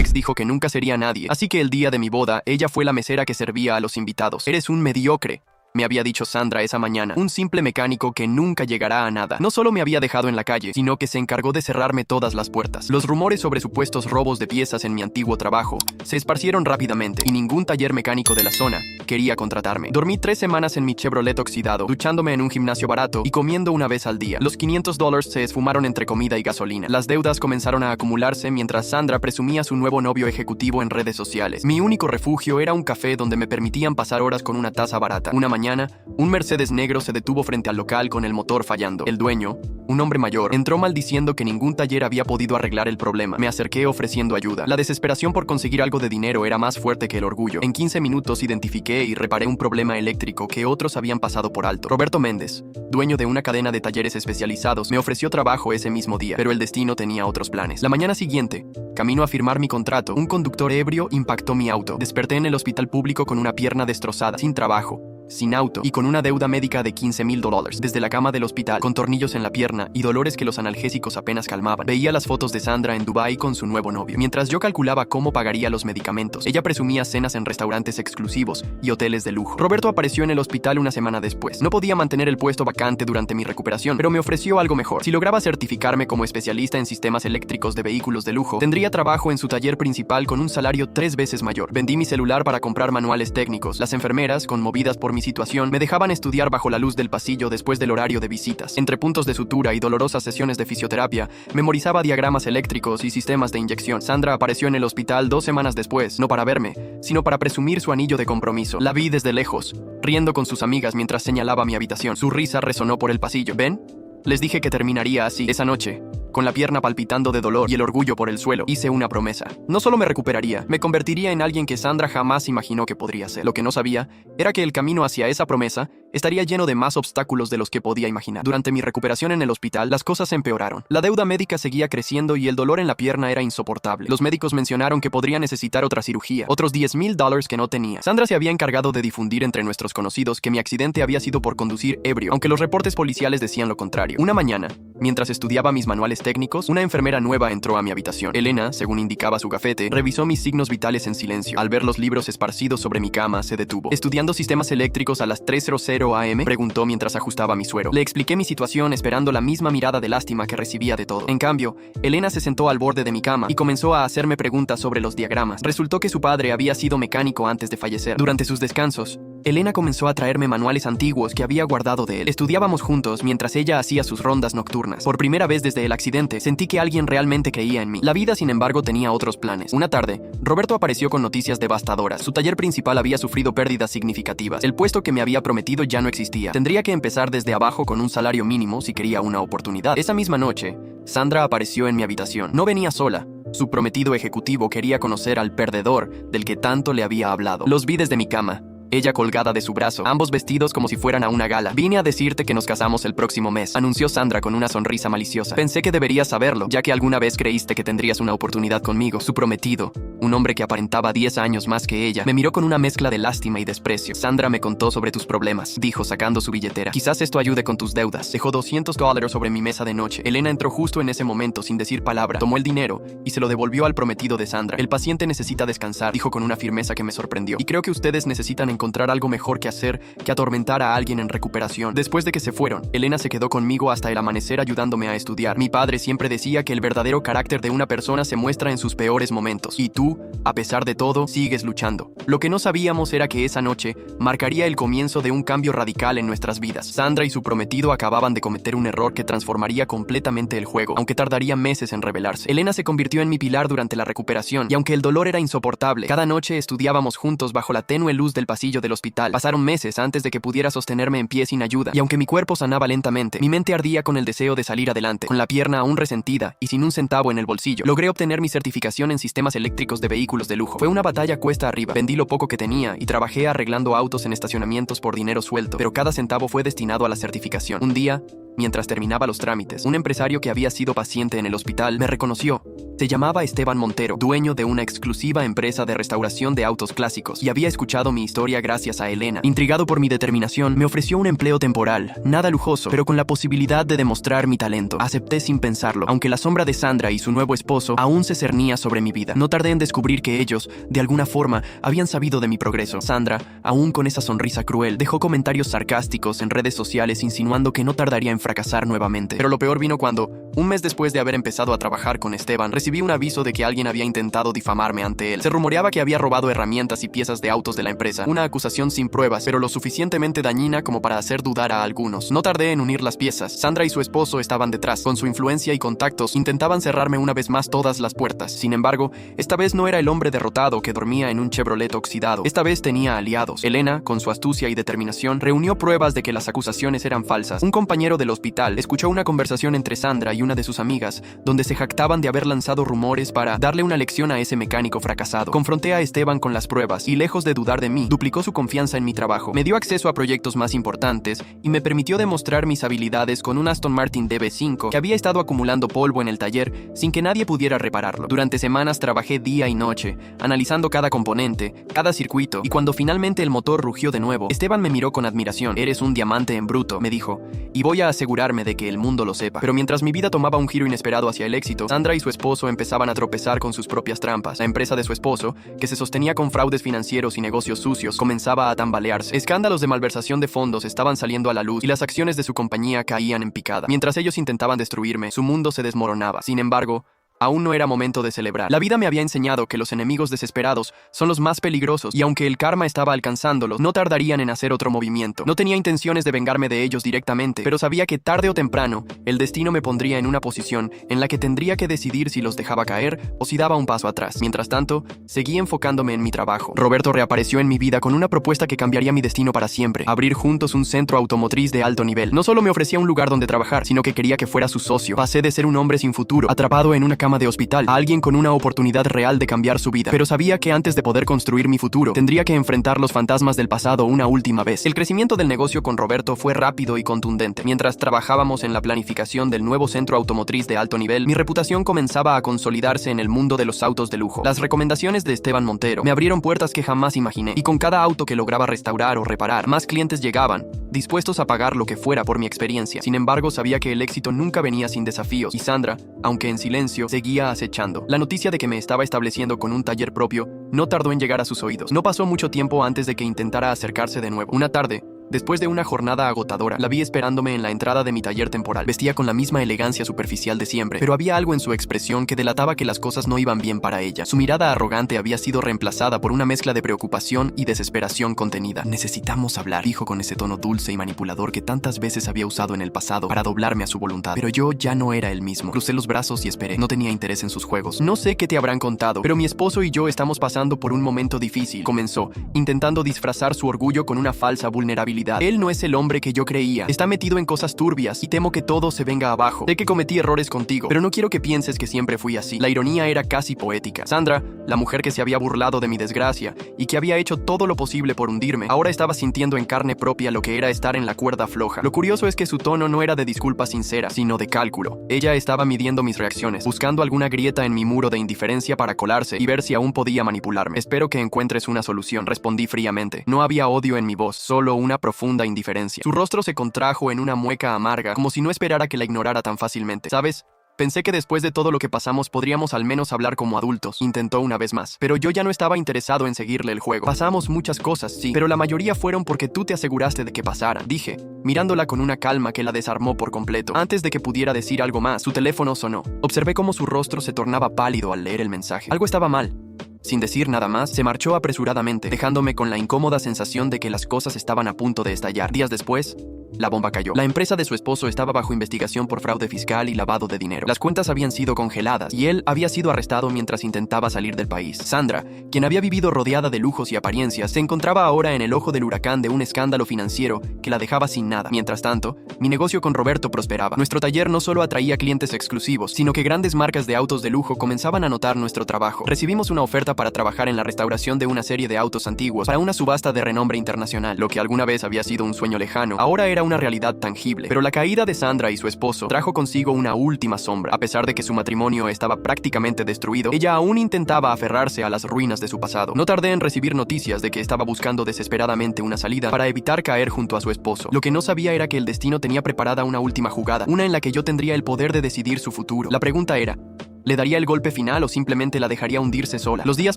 ex dijo que nunca sería nadie, así que el día de mi boda, ella fue la mesera que servía a los invitados. Eres un mediocre, me había dicho Sandra esa mañana, un simple mecánico que nunca llegará a nada. No solo me había dejado en la calle, sino que se encargó de cerrarme todas las puertas. Los rumores sobre supuestos robos de piezas en mi antiguo trabajo se esparcieron rápidamente y ningún taller mecánico de la zona quería contratarme. Dormí 3 semanas en mi Chevrolet oxidado, duchándome en un gimnasio barato y comiendo una vez al día. Los $500 se esfumaron entre comida y gasolina. Las deudas comenzaron a acumularse mientras Sandra presumía su nuevo novio ejecutivo en redes sociales. Mi único refugio era un café donde me permitían pasar horas con una taza barata. Una mañana, un Mercedes negro se detuvo frente al local con el motor fallando. El dueño, un hombre mayor, entró maldiciendo que ningún taller había podido arreglar el problema. Me acerqué ofreciendo ayuda. La desesperación por conseguir algo de dinero era más fuerte que el orgullo. En 15 minutos identifiqué y reparé un problema eléctrico que otros habían pasado por alto. Roberto Méndez, dueño de una cadena de talleres especializados, me ofreció trabajo ese mismo día, pero el destino tenía otros planes. La mañana siguiente, camino a firmar mi contrato, un conductor ebrio impactó mi auto. Desperté en el hospital público con una pierna destrozada, sin trabajo, sin auto y con una deuda médica de $15,000. Desde la cama del hospital, con tornillos en la pierna y dolores que los analgésicos apenas calmaban, veía las fotos de Sandra en Dubái con su nuevo novio. Mientras yo calculaba cómo pagaría los medicamentos, ella presumía cenas en restaurantes exclusivos y hoteles de lujo. Roberto apareció en el hospital una semana después. No podía mantener el puesto vacante durante mi recuperación, pero me ofreció algo mejor. Si lograba certificarme como especialista en sistemas eléctricos de vehículos de lujo, tendría trabajo en su taller principal con un salario 3 veces mayor. Vendí mi celular para comprar manuales técnicos. Las enfermeras, conmovidas por mi situación, me dejaban estudiar bajo la luz del pasillo después del horario de visitas. Entre puntos de sutura y dolorosas sesiones de fisioterapia, memorizaba diagramas eléctricos y sistemas de inyección. Sandra apareció en el hospital 2 semanas después, no para verme, sino para presumir su anillo de compromiso. La vi desde lejos, riendo con sus amigas mientras señalaba mi habitación. Su risa resonó por el pasillo. ¿Ven? Les dije que terminaría así. Esa noche, con la pierna palpitando de dolor y el orgullo por el suelo, hice una promesa. No solo me recuperaría, me convertiría en alguien que Sandra jamás imaginó que podría ser. Lo que no sabía era que el camino hacia esa promesa estaría lleno de más obstáculos de los que podía imaginar. Durante mi recuperación en el hospital, las cosas empeoraron. La deuda médica seguía creciendo y el dolor en la pierna era insoportable. Los médicos mencionaron que podría necesitar otra cirugía, otros $10,000 que no tenía. Sandra se había encargado de difundir entre nuestros conocidos que mi accidente había sido por conducir ebrio, aunque los reportes policiales decían lo contrario. Una mañana, mientras estudiaba mis manuales técnicos, una enfermera nueva entró a mi habitación. Elena, según indicaba su gafete, revisó mis signos vitales en silencio. Al ver los libros esparcidos sobre mi cama, se detuvo. ¿Estudiando sistemas eléctricos a las 3:00 AM? Preguntó mientras ajustaba mi suero. Le expliqué mi situación esperando la misma mirada de lástima que recibía de todo. En cambio, Elena se sentó al borde de mi cama y comenzó a hacerme preguntas sobre los diagramas. Resultó que su padre había sido mecánico antes de fallecer. Durante sus descansos, Elena comenzó a traerme manuales antiguos que había guardado de él. Estudiábamos juntos mientras ella hacía sus rondas nocturnas. Por primera vez desde el accidente, sentí que alguien realmente creía en mí. La vida, sin embargo, tenía otros planes. Una tarde, Roberto apareció con noticias devastadoras. Su taller principal había sufrido pérdidas significativas. El puesto que me había prometido ya no existía. Tendría que empezar desde abajo con un salario mínimo si quería una oportunidad. Esa misma noche, Sandra apareció en mi habitación. No venía sola. Su prometido ejecutivo quería conocer al perdedor del que tanto le había hablado. Los vi desde mi cama, ella colgada de su brazo, ambos vestidos como si fueran a una gala. Vine a decirte que nos casamos el próximo mes, anunció Sandra con una sonrisa maliciosa. Pensé que deberías saberlo, ya que alguna vez creíste que tendrías una oportunidad conmigo. Su prometido, un hombre que aparentaba 10 años más que ella, me miró con una mezcla de lástima y desprecio. Sandra me contó sobre tus problemas, dijo sacando su billetera. Quizás esto ayude con tus deudas. Dejó $200 sobre mi mesa de noche. Elena entró justo en ese momento sin decir palabra. Tomó el dinero y se lo devolvió al prometido de Sandra. El paciente necesita descansar, dijo con una firmeza que me sorprendió. Y creo que ustedes necesitan encontrar algo mejor que hacer que atormentar a alguien en recuperación. Después de que se fueron, Elena se quedó conmigo hasta el amanecer ayudándome a estudiar. Mi padre siempre decía que el verdadero carácter de una persona se muestra en sus peores momentos. Y tú, a pesar de todo, sigues luchando. Lo que no sabíamos era que esa noche marcaría el comienzo de un cambio radical en nuestras vidas. Sandra y su prometido acababan de cometer un error que transformaría completamente el juego, aunque tardaría meses en revelarse. Elena se convirtió en mi pilar durante la recuperación, y aunque el dolor era insoportable, cada noche estudiábamos juntos bajo la tenue luz del pasillo del hospital. Pasaron meses antes de que pudiera sostenerme en pie sin ayuda, y aunque mi cuerpo sanaba lentamente, mi mente ardía con el deseo de salir adelante. Con la pierna aún resentida y sin un centavo en el bolsillo, logré obtener mi certificación en sistemas eléctricos de vehículos de lujo. Fue una batalla cuesta arriba. Vendí lo poco que tenía y trabajé arreglando autos en estacionamientos por dinero suelto, pero cada centavo fue destinado a la certificación. Un día, Mientras terminaba los trámites, un empresario que había sido paciente en el hospital me reconoció. Se llamaba Esteban Montero, dueño de una exclusiva empresa de restauración de autos clásicos, y había escuchado mi historia gracias a Elena. Intrigado por mi determinación, me ofreció un empleo temporal, nada lujoso, pero con la posibilidad de demostrar mi talento. Acepté sin pensarlo, aunque la sombra de Sandra y su nuevo esposo aún se cernía sobre mi vida. No tardé en descubrir que ellos, de alguna forma, habían sabido de mi progreso. Sandra, aún con esa sonrisa cruel, dejó comentarios sarcásticos en redes sociales insinuando que no tardaría en fracasar nuevamente. Pero lo peor vino cuando, un mes después de haber empezado a trabajar con Esteban, recibí un aviso de que alguien había intentado difamarme ante él. Se rumoreaba que había robado herramientas y piezas de autos de la empresa, una acusación sin pruebas, pero lo suficientemente dañina como para hacer dudar a algunos. No tardé en unir las piezas. Sandra y su esposo estaban detrás. Con su influencia y contactos, intentaban cerrarme una vez más todas las puertas. Sin embargo, esta vez no era el hombre derrotado que dormía en un Chevrolet oxidado. Esta vez tenía aliados. Elena, con su astucia y determinación, reunió pruebas de que las acusaciones eran falsas. Un compañero del hospital escuchó una conversación entre Sandra y una de sus amigas, donde se jactaban de haber lanzado rumores para darle una lección a ese mecánico fracasado. Confronté a Esteban con las pruebas y, lejos de dudar de mí, duplicó su confianza en mi trabajo. Me dio acceso a proyectos más importantes y me permitió demostrar mis habilidades con un Aston Martin DB5 que había estado acumulando polvo en el taller sin que nadie pudiera repararlo. Durante semanas trabajé día y noche, analizando cada componente, cada circuito, y cuando finalmente el motor rugió de nuevo, Esteban me miró con admiración. «Eres un diamante en bruto», me dijo, «y voy a asegurarme de que el mundo lo sepa». Pero mientras mi vida tomaba un giro inesperado hacia el éxito, Sandra y su esposo empezaban a tropezar con sus propias trampas. La empresa de su esposo, que se sostenía con fraudes financieros y negocios sucios, comenzaba a tambalearse. Escándalos de malversación de fondos estaban saliendo a la luz y las acciones de su compañía caían en picada. Mientras ellos intentaban destruirme, su mundo se desmoronaba. Sin embargo, aún no era momento de celebrar. La vida me había enseñado que los enemigos desesperados son los más peligrosos, y aunque el karma estaba alcanzándolos, no tardarían en hacer otro movimiento. No tenía intenciones de vengarme de ellos directamente, pero sabía que tarde o temprano, el destino me pondría en una posición en la que tendría que decidir si los dejaba caer o si daba un paso atrás. Mientras tanto, seguí enfocándome en mi trabajo. Roberto reapareció en mi vida con una propuesta que cambiaría mi destino para siempre: abrir juntos un centro automotriz de alto nivel. No solo me ofrecía un lugar donde trabajar, sino que quería que fuera su socio. Pasé de ser un hombre sin futuro, atrapado en una cama de hospital, a alguien con una oportunidad real de cambiar su vida. Pero sabía que antes de poder construir mi futuro, tendría que enfrentar los fantasmas del pasado una última vez. El crecimiento del negocio con Roberto fue rápido y contundente. Mientras trabajábamos en la planificación del nuevo centro automotriz de alto nivel, mi reputación comenzaba a consolidarse en el mundo de los autos de lujo. Las recomendaciones de Esteban Montero me abrieron puertas que jamás imaginé, y con cada auto que lograba restaurar o reparar, más clientes llegaban, dispuestos a pagar lo que fuera por mi experiencia. Sin embargo, sabía que el éxito nunca venía sin desafíos, y Sandra, aunque en silencio, seguía acechando. La noticia de que me estaba estableciendo con un taller propio no tardó en llegar a sus oídos. No pasó mucho tiempo antes de que intentara acercarse de nuevo. Una tarde, después de una jornada agotadora, la vi esperándome en la entrada de mi taller temporal. Vestía con la misma elegancia superficial de siempre, pero había algo en su expresión que delataba que las cosas no iban bien para ella. Su mirada arrogante había sido reemplazada por una mezcla de preocupación y desesperación contenida. «Necesitamos hablar», dijo con ese tono dulce y manipulador que tantas veces había usado en el pasado para doblarme a su voluntad. Pero yo ya no era el mismo. Crucé los brazos y esperé. No tenía interés en sus juegos. «No sé qué te habrán contado, pero mi esposo y yo estamos pasando por un momento difícil», comenzó, intentando disfrazar su orgullo con una falsa vulnerabilidad. «Él no es el hombre que yo creía. Está metido en cosas turbias y temo que todo se venga abajo. Sé que cometí errores contigo, pero no quiero que pienses que siempre fui así». La ironía era casi poética. Sandra, la mujer que se había burlado de mi desgracia y que había hecho todo lo posible por hundirme, ahora estaba sintiendo en carne propia lo que era estar en la cuerda floja. Lo curioso es que su tono no era de disculpa sincera, sino de cálculo. Ella estaba midiendo mis reacciones, buscando alguna grieta en mi muro de indiferencia para colarse y ver si aún podía manipularme. «Espero que encuentres una solución», respondí fríamente. No había odio en mi voz, solo una profunda indiferencia. Su rostro se contrajo en una mueca amarga, como si no esperara que la ignorara tan fácilmente. «¿Sabes? Pensé que después de todo lo que pasamos podríamos al menos hablar como adultos», intentó una vez más. Pero yo ya no estaba interesado en seguirle el juego. «Pasamos muchas cosas, sí, pero la mayoría fueron porque tú te aseguraste de que pasaran», dije, mirándola con una calma que la desarmó por completo. Antes de que pudiera decir algo más, su teléfono sonó. Observé cómo su rostro se tornaba pálido al leer el mensaje. Algo estaba mal. Sin decir nada más, se marchó apresuradamente, dejándome con la incómoda sensación de que las cosas estaban a punto de estallar. Días después, la bomba cayó. La empresa de su esposo estaba bajo investigación por fraude fiscal y lavado de dinero. Las cuentas habían sido congeladas y él había sido arrestado mientras intentaba salir del país. Sandra, quien había vivido rodeada de lujos y apariencias, se encontraba ahora en el ojo del huracán de un escándalo financiero que la dejaba sin nada. Mientras tanto, mi negocio con Roberto prosperaba. Nuestro taller no solo atraía clientes exclusivos, sino que grandes marcas de autos de lujo comenzaban a notar nuestro trabajo. Recibimos una oferta para trabajar en la restauración de una serie de autos antiguos para una subasta de renombre internacional. Lo que alguna vez había sido un sueño lejano, ahora era era una realidad tangible. Pero la caída de Sandra y su esposo trajo consigo una última sombra. A pesar de que su matrimonio estaba prácticamente destruido, ella aún intentaba aferrarse a las ruinas de su pasado. No tardé en recibir noticias de que estaba buscando desesperadamente una salida para evitar caer junto a su esposo. Lo que no sabía era que el destino tenía preparada una última jugada, una en la que yo tendría el poder de decidir su futuro. La pregunta era: ¿le daría el golpe final o simplemente la dejaría hundirse sola? Los días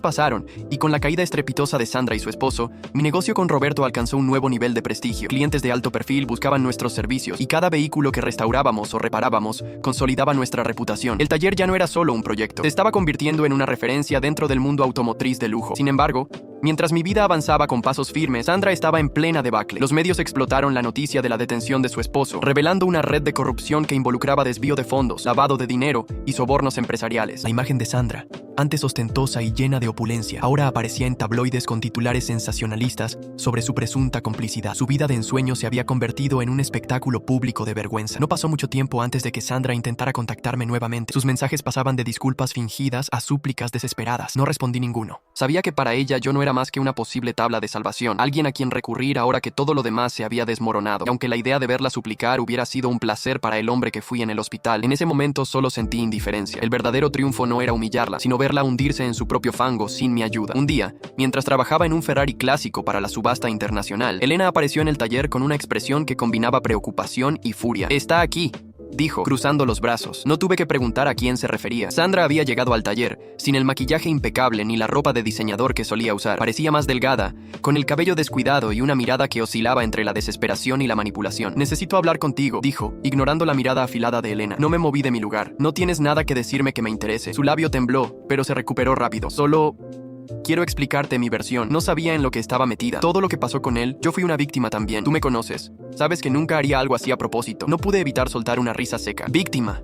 pasaron, y con la caída estrepitosa de Sandra y su esposo, mi negocio con Roberto alcanzó un nuevo nivel de prestigio. Clientes de alto perfil buscaban nuestros servicios, y cada vehículo que restaurábamos o reparábamos consolidaba nuestra reputación. El taller ya no era solo un proyecto, se estaba convirtiendo en una referencia dentro del mundo automotriz de lujo. Sin embargo, mientras mi vida avanzaba con pasos firmes, Sandra estaba en plena debacle. Los medios explotaron la noticia de la detención de su esposo, revelando una red de corrupción que involucraba desvío de fondos, lavado de dinero y sobornos empresariales. La imagen de Sandra, antes ostentosa y llena de opulencia, ahora aparecía en tabloides con titulares sensacionalistas sobre su presunta complicidad. Su vida de ensueño se había convertido en un espectáculo público de vergüenza. No pasó mucho tiempo antes de que Sandra intentara contactarme nuevamente. Sus mensajes pasaban de disculpas fingidas a súplicas desesperadas. No respondí ninguno. Sabía que para ella yo no era más que una posible tabla de salvación, alguien a quien recurrir ahora que todo lo demás se había desmoronado. Y aunque la idea de verla suplicar hubiera sido un placer para el hombre que fui en el hospital, en ese momento solo sentí indiferencia. El verdadero triunfo no era humillarla, sino verla hundirse en su propio fango sin mi ayuda. Un día, mientras trabajaba en un Ferrari clásico para la subasta internacional, Elena apareció en el taller con una expresión que combinaba preocupación y furia. «Está aquí», dijo, cruzando los brazos. No tuve que preguntar a quién se refería. Sandra había llegado al taller, sin el maquillaje impecable ni la ropa de diseñador que solía usar. Parecía más delgada, con el cabello descuidado y una mirada que oscilaba entre la desesperación y la manipulación. «Necesito hablar contigo», dijo, ignorando la mirada afilada de Elena. No me moví de mi lugar. «No tienes nada que decirme que me interese». Su labio tembló, pero se recuperó rápido. «Solo quiero explicarte mi versión. No sabía en lo que estaba metida. Todo lo que pasó con él, yo fui una víctima también. Tú me conoces. Sabes que nunca haría algo así a propósito». No pude evitar soltar una risa seca. «¿Víctima?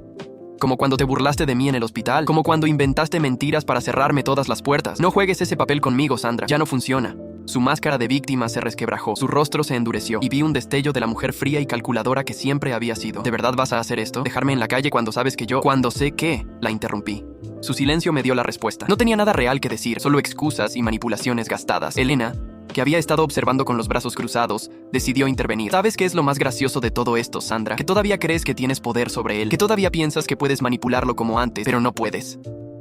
Como cuando te burlaste de mí en el hospital, como cuando inventaste mentiras para cerrarme todas las puertas. No juegues ese papel conmigo, Sandra. Ya no funciona». Su máscara de víctima se resquebrajó, su rostro se endureció, y vi un destello de la mujer fría y calculadora que siempre había sido. «¿De verdad vas a hacer esto? ¿Dejarme en la calle cuando sabes que yo...?» «Cuando sé qué», la interrumpí. Su silencio me dio la respuesta. No tenía nada real que decir, solo excusas y manipulaciones gastadas. Elena, que había estado observando con los brazos cruzados, decidió intervenir. «¿Sabes qué es lo más gracioso de todo esto, Sandra? Que todavía crees que tienes poder sobre él, que todavía piensas que puedes manipularlo como antes, pero no puedes».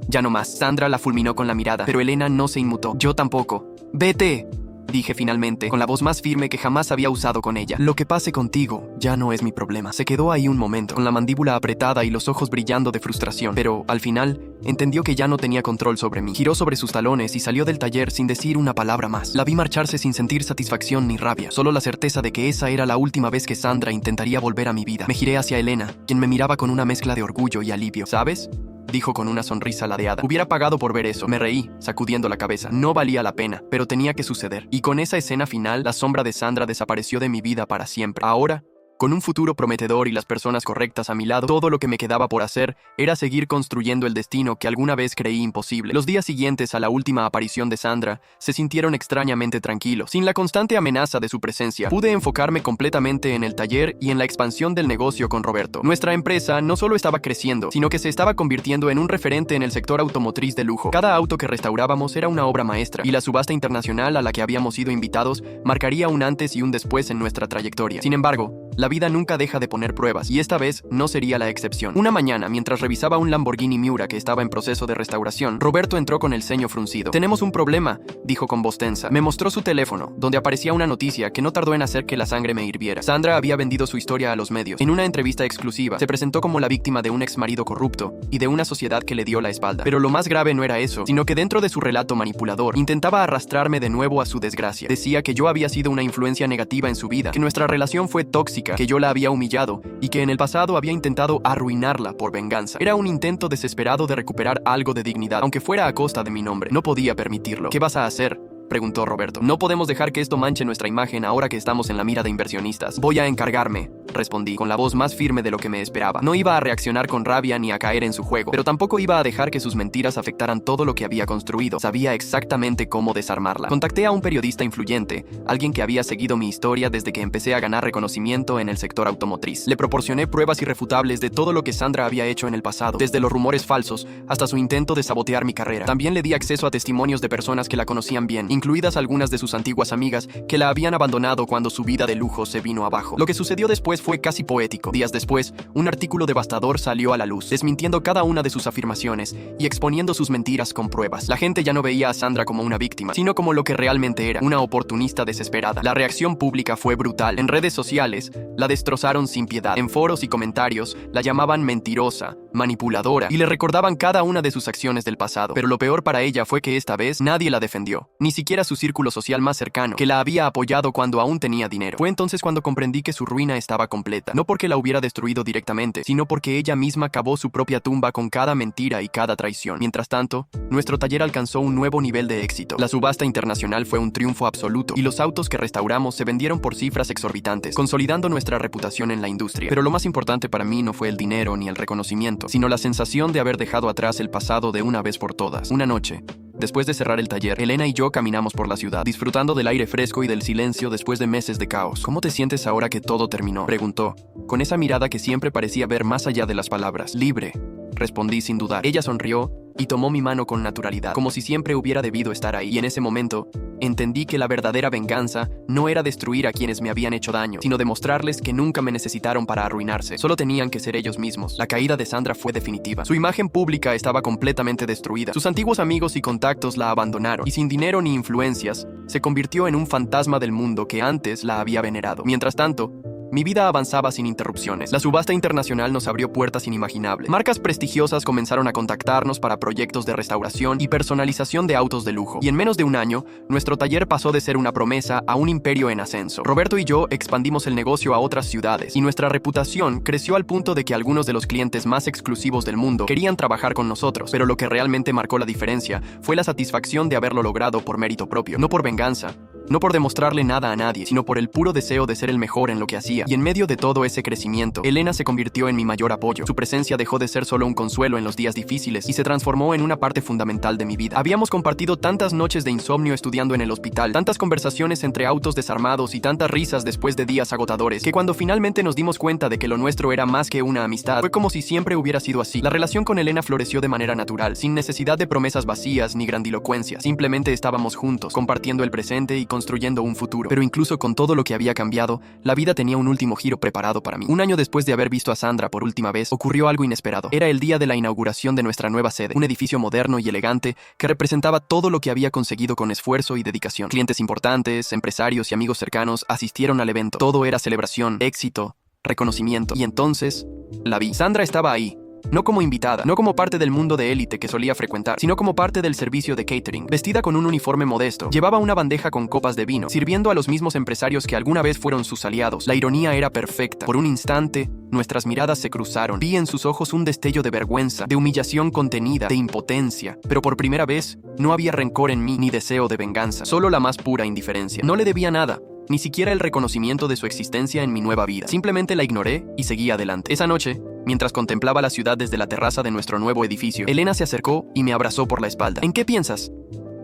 «Ya no más». Sandra la fulminó con la mirada, pero Elena no se inmutó. «Yo tampoco». «Vete», dije finalmente, con la voz más firme que jamás había usado con ella. «Lo que pase contigo ya no es mi problema». Se quedó ahí un momento, con la mandíbula apretada y los ojos brillando de frustración, pero al final entendió que ya no tenía control sobre mí. Giró sobre sus talones y salió del taller sin decir una palabra más. La vi marcharse sin sentir satisfacción ni rabia, solo la certeza de que esa era la última vez que Sandra intentaría volver a mi vida. Me giré hacia Elena, quien me miraba con una mezcla de orgullo y alivio. «¿Sabes?», dijo con una sonrisa ladeada. «Hubiera pagado por ver eso». Me reí, sacudiendo la cabeza. No valía la pena, pero tenía que suceder. Y con esa escena final, la sombra de Sandra desapareció de mi vida para siempre. Ahora, con un futuro prometedor y las personas correctas a mi lado, todo lo que me quedaba por hacer era seguir construyendo el destino que alguna vez creí imposible. Los días siguientes a la última aparición de Sandra se sintieron extrañamente tranquilos. Sin la constante amenaza de su presencia, pude enfocarme completamente en el taller y en la expansión del negocio con Roberto. Nuestra empresa no solo estaba creciendo, sino que se estaba convirtiendo en un referente en el sector automotriz de lujo. Cada auto que restaurábamos era una obra maestra, y la subasta internacional a la que habíamos sido invitados marcaría un antes y un después en nuestra trayectoria. Sin embargo, la vida nunca deja de poner pruebas, y esta vez no sería la excepción. Una mañana, mientras revisaba un Lamborghini Miura que estaba en proceso de restauración, Roberto entró con el ceño fruncido. «Tenemos un problema», dijo con voz tensa. Me mostró su teléfono, donde aparecía una noticia que no tardó en hacer que la sangre me hirviera. Sandra había vendido su historia a los medios. En una entrevista exclusiva, se presentó como la víctima de un exmarido corrupto y de una sociedad que le dio la espalda. Pero lo más grave no era eso, sino que dentro de su relato manipulador, intentaba arrastrarme de nuevo a su desgracia. Decía que yo había sido una influencia negativa en su vida, que nuestra relación fue tóxica, que yo la había humillado y que en el pasado había intentado arruinarla por venganza. Era un intento desesperado de recuperar algo de dignidad, aunque fuera a costa de mi nombre. No podía permitirlo. «¿Qué vas a hacer?», preguntó Roberto. «No podemos dejar que esto manche nuestra imagen ahora que estamos en la mira de inversionistas». «Voy a encargarme», respondí, con la voz más firme de lo que me esperaba. No iba a reaccionar con rabia ni a caer en su juego, pero tampoco iba a dejar que sus mentiras afectaran todo lo que había construido. Sabía exactamente cómo desarmarla. Contacté a un periodista influyente, alguien que había seguido mi historia desde que empecé a ganar reconocimiento en el sector automotriz. Le proporcioné pruebas irrefutables de todo lo que Sandra había hecho en el pasado, desde los rumores falsos hasta su intento de sabotear mi carrera. También le di acceso a testimonios de personas que la conocían bien, incluidas algunas de sus antiguas amigas que la habían abandonado cuando su vida de lujo se vino abajo. Lo que sucedió después fue casi poético. Días después, un artículo devastador salió a la luz, desmintiendo cada una de sus afirmaciones y exponiendo sus mentiras con pruebas. La gente ya no veía a Sandra como una víctima, sino como lo que realmente era, una oportunista desesperada. La reacción pública fue brutal. En redes sociales, la destrozaron sin piedad. En foros y comentarios, la llamaban mentirosa, manipuladora, y le recordaban cada una de sus acciones del pasado. Pero lo peor para ella fue que esta vez nadie la defendió, ni siquiera su círculo social más cercano, que la había apoyado cuando aún tenía dinero. Fue entonces cuando comprendí que su ruina estaba completa, no porque la hubiera destruido directamente, sino porque ella misma cavó su propia tumba con cada mentira y cada traición. Mientras tanto, nuestro taller alcanzó un nuevo nivel de éxito. La subasta internacional fue un triunfo absoluto, y los autos que restauramos se vendieron por cifras exorbitantes, consolidando nuestra reputación en la industria. Pero lo más importante para mí no fue el dinero ni el reconocimiento, sino la sensación de haber dejado atrás el pasado de una vez por todas. Una noche, después de cerrar el taller, Elena y yo caminamos por la ciudad, disfrutando del aire fresco y del silencio después de meses de caos. ¿Cómo te sientes ahora que todo terminó?, preguntó, con esa mirada que siempre parecía ver más allá de las palabras. Libre, respondí sin dudar. Ella sonrió y tomó mi mano con naturalidad, como si siempre hubiera debido estar ahí. Y en ese momento, entendí que la verdadera venganza no era destruir a quienes me habían hecho daño, sino demostrarles que nunca me necesitaron para arruinarse. Solo tenían que ser ellos mismos. La caída de Sandra fue definitiva. Su imagen pública estaba completamente destruida. Sus antiguos amigos y contactos la abandonaron, y sin dinero ni influencias, se convirtió en un fantasma del mundo que antes la había venerado. Mientras tanto, mi vida avanzaba sin interrupciones. La subasta internacional nos abrió puertas inimaginables. Marcas prestigiosas comenzaron a contactarnos para proyectos de restauración y personalización de autos de lujo. Y en menos de un año, nuestro taller pasó de ser una promesa a un imperio en ascenso. Roberto y yo expandimos el negocio a otras ciudades, y nuestra reputación creció al punto de que algunos de los clientes más exclusivos del mundo querían trabajar con nosotros. Pero lo que realmente marcó la diferencia fue la satisfacción de haberlo logrado por mérito propio, no por venganza, no por demostrarle nada a nadie, sino por el puro deseo de ser el mejor en lo que hacía. Y en medio de todo ese crecimiento, Elena se convirtió en mi mayor apoyo. Su presencia dejó de ser solo un consuelo en los días difíciles y se transformó en una parte fundamental de mi vida. Habíamos compartido tantas noches de insomnio estudiando en el hospital, tantas conversaciones entre autos desarmados y tantas risas después de días agotadores, que cuando finalmente nos dimos cuenta de que lo nuestro era más que una amistad, fue como si siempre hubiera sido así. La relación con Elena floreció de manera natural, sin necesidad de promesas vacías ni grandilocuencia. Simplemente estábamos juntos, compartiendo el presente y construyendo un futuro. Pero incluso con todo lo que había cambiado, la vida tenía un último giro preparado para mí. Un año después de haber visto a Sandra por última vez, ocurrió algo inesperado. Era el día de la inauguración de nuestra nueva sede, un edificio moderno y elegante que representaba todo lo que había conseguido con esfuerzo y dedicación. Clientes importantes, empresarios y amigos cercanos asistieron al evento. Todo era celebración, éxito, reconocimiento. Y entonces, la vi. Sandra estaba ahí. No como invitada, no como parte del mundo de élite que solía frecuentar, sino como parte del servicio de catering. Vestida con un uniforme modesto, llevaba una bandeja con copas de vino, sirviendo a los mismos empresarios que alguna vez fueron sus aliados. La ironía era perfecta. Por un instante, nuestras miradas se cruzaron. Vi en sus ojos un destello de vergüenza, de humillación contenida, de impotencia. Pero por primera vez, no había rencor en mí ni deseo de venganza, solo la más pura indiferencia. No le debía nada, ni siquiera el reconocimiento de su existencia en mi nueva vida. Simplemente la ignoré y seguí adelante. Esa noche, mientras contemplaba la ciudad desde la terraza de nuestro nuevo edificio, Elena se acercó y me abrazó por la espalda. ¿En qué piensas?,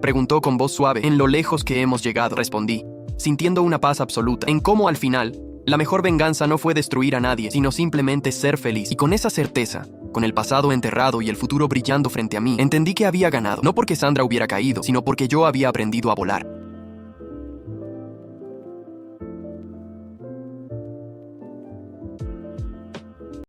preguntó con voz suave. En lo lejos que hemos llegado, respondí, sintiendo una paz absoluta. En cómo al final, la mejor venganza no fue destruir a nadie, sino simplemente ser feliz. Y con esa certeza, con el pasado enterrado y el futuro brillando frente a mí, entendí que había ganado. No porque Sandra hubiera caído, sino porque yo había aprendido a volar.